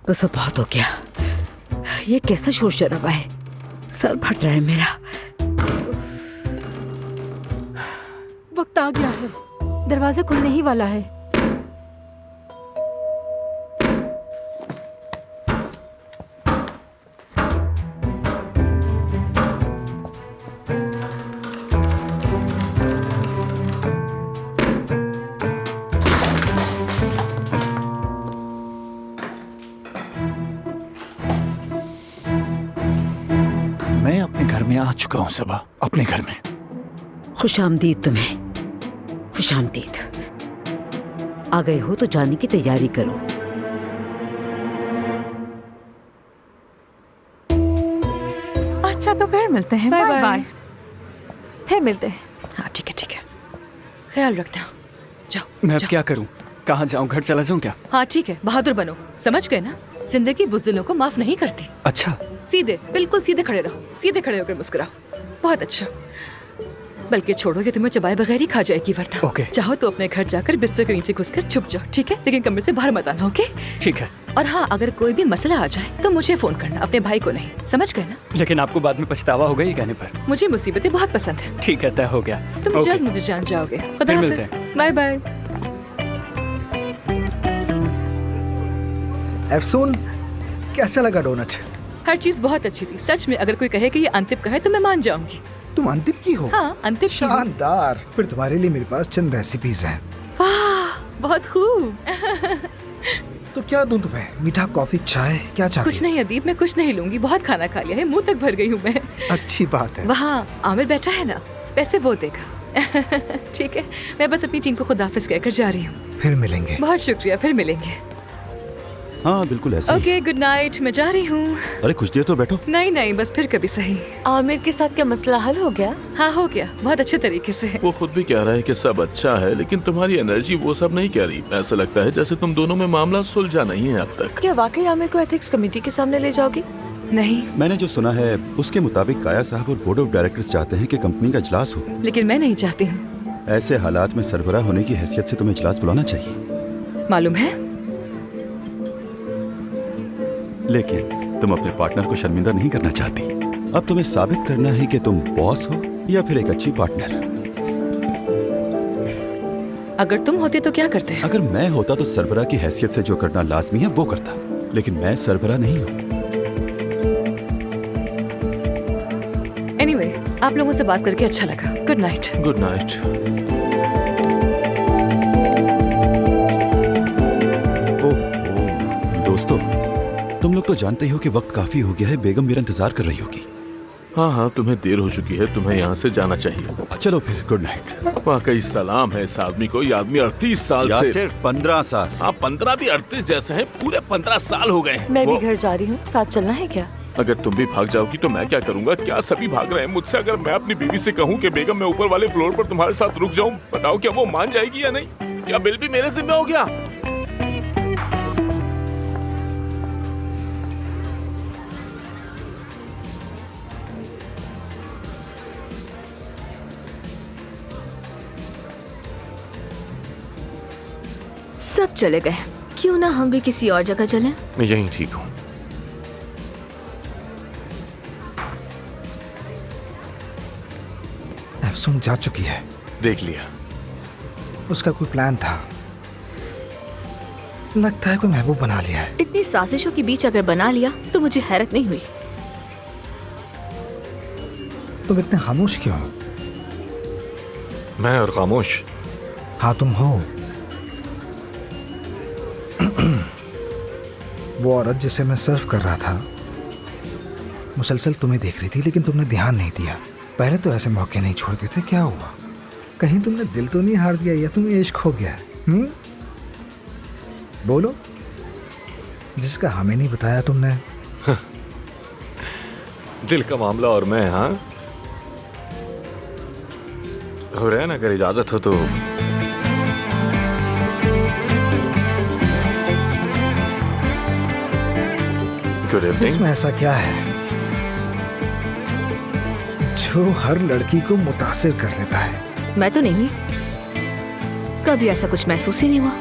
बस अब बहुत हो गया। ये कैसा शोर शराबा है, सर फट रहा है मेरा। वक्त आ गया है, दरवाजा खुलने ही वाला है। मैं अपने घर में आ चुका हूँ सबा, अपने घर में। खुशामदीद तुम्हें, खुशामदीद। आ गए हो तो जाने की तैयारी करो। अच्छा तो फिर मिलते हैं। Bye bye. फिर मिलते हैं। हाँ ठीक है ठीक है, ख्याल रखना। जाओ। मैं अब जाओ। क्या करूं? कहाँ जाऊं? घर चला जाऊं क्या? हाँ ठीक है, बहादुर बनो। समझ गए ना, जिंदगी बुज़दिलों को माफ नहीं करती। अच्छा, सीधे, बिल्कुल सीधे खड़े रहो, सीधे खड़े होकर मुस्कुराओ। बहुत अच्छा। बल्कि छोड़ो, ये तुम्हें चबाए बगैर ही खा जाएगी वरना। ओके। चाहो तो अपने घर जाकर बिस्तर के नीचे घुसकर छुप जाओ, ठीक है? लेकिन कमरे से बाहर मत आना, ओके? ठीक है। और हाँ, अगर कोई भी मसला आ जाए तो मुझे फोन करना, अपने भाई को नहीं। समझ गए ना? लेकिन आपको बाद में पछतावा होगा ये कहने पर। मुझे मुसीबतें बहुत पसंद है। ठीक है, तय हो गया। तुम ओके। जल्द मुझे जान जाओगे। खुदा फिर मिलते हाफिज। Bye bye. अफसून, कैसा लगा डोनट? हर चीज बहुत अच्छी थी सच में। अगर कोई कहे कि ये अंतिम का है तो मैं मान जाऊंगी। तुम अंतिम की हो? हाँ, अंतिम की हूँ। शानदार। फिर तुम्हारे लिए मेरे पास चंद रेसिपीज हैं। वाह, बहुत खूब। तो क्या दूं तुम्हें? मीठा, कॉफी, चाय, क्या चाहती कुछ नहीं अदीब, मैं कुछ नहीं लूंगी। बहुत खाना खा लिया है, मुंह तक भर गई हूँ मैं। अच्छी बात है। वहाँ आमिर बैठा है ना, पैसे वो देगा। ठीक है, मैं बस अपनी टीम को खुदाफिज कहकर जा रही हूँ। फिर मिलेंगे। बहुत शुक्रिया, फिर मिलेंगे। हाँ बिल्कुल ऐसा ही। ओके, गुड नाइट, मैं जा रही हूँ। अरे कुछ देर तो बैठो। नहीं नहीं, बस फिर कभी सही। आमिर के साथ क्या मसला हल हो गया? हाँ हो गया, बहुत अच्छे तरीके से। वो खुद भी कह रहा है कि सब अच्छा है, लेकिन तुम्हारी एनर्जी वो सब नहीं कह रही। ऐसा लगता है जैसे तुम दोनों में मामला सुलझा नहीं है अब तक। क्या वाकई आमिर को एथिक्स कमेटी के सामने ले जाओगी? नहीं, मैंने जो सुना है उसके मुताबिक काया साहब और बोर्ड ऑफ डायरेक्टर्स चाहते हैं कि कंपनी का इजलास हो। लेकिन मैं नहीं चाहती हूँ। ऐसे हालात में सरबराह होने की हैसियत से तुम्हें इजलास बुलाना चाहिए। मालूम है, लेकिन तुम अपने पार्टनर को शर्मिंदा नहीं करना चाहती। अब तुम्हें साबित करना है कि तुम बॉस हो या फिर एक अच्छी पार्टनर। अगर तुम होते तो क्या करते? अगर मैं होता तो सरबराह की हैसियत से जो करना लाजमी है वो करता, लेकिन मैं सरबराह नहीं हूँ। एनीवे, आप लोगों से बात करके अच्छा लगा। Good night. Good night. दोस्तों, तुम लोग तो जानते ही हो कि वक्त काफी हो गया है। बेगम मेरा इंतजार कर रही होगी। हाँ हाँ, तुम्हें देर हो चुकी है, तुम्हें यहाँ से जाना चाहिए। चलो फिर, गुड नाइट। वाकई सलाम है इस आदमी को। ये आदमी 38 साल या से सिर्फ 15 साल। हाँ, 15 भी 38 जैसे हैं। पूरे 15 साल हो गए हैं। मैं भी वो- घर जा रही हूँ, साथ चलना है क्या? अगर तुम भी भाग जाओगी तो मैं क्या करूंगा? क्या सभी भाग रहे हैं मुझसे? अगर मैं अपनी बीवी से कहूँ कि बेगम मैं ऊपर वाले फ्लोर पर तुम्हारे साथ रुक जाऊँ, बताओ क्या वो मान जाएगी या नहीं? क्या बिल भी मेरे जिम्मे हो गया? सब चले गए, क्यों ना हम भी किसी और जगह चलें? मैं यहीं ठीक हूँ। अफसून जा चुकी है। देख लिया। उसका कोई प्लान था, लगता है कोई महबूब बना लिया है। इतनी साजिशों के बीच अगर बना लिया तो मुझे हैरत नहीं हुई। तुम इतने खामोश क्यों हो? मैं और खामोश? हाँ तुम हो। वो औरत जिसे मैं सर्व कर रहा था मुसलसल तुम्हें देख रही थी, लेकिन तुमने ध्यान नहीं दिया। पहले तो ऐसे मौके नहीं छोड़ते थे। क्या हुआ? कहीं तुमने दिल तो नहीं हार दिया या तुम्हें इश्क हो गया? बोलो, जिसका हमें नहीं बताया तुमने। दिल का मामला और मैं, हाँ हो रहा है ना। अगर इजाजत हो तो गुड इवनिंग। इसमें ऐसा क्या है जो हर लड़की को मुतासिर कर लेता है? मैं तो नहीं हुई, कभी ऐसा कुछ महसूस ही नहीं हुआ।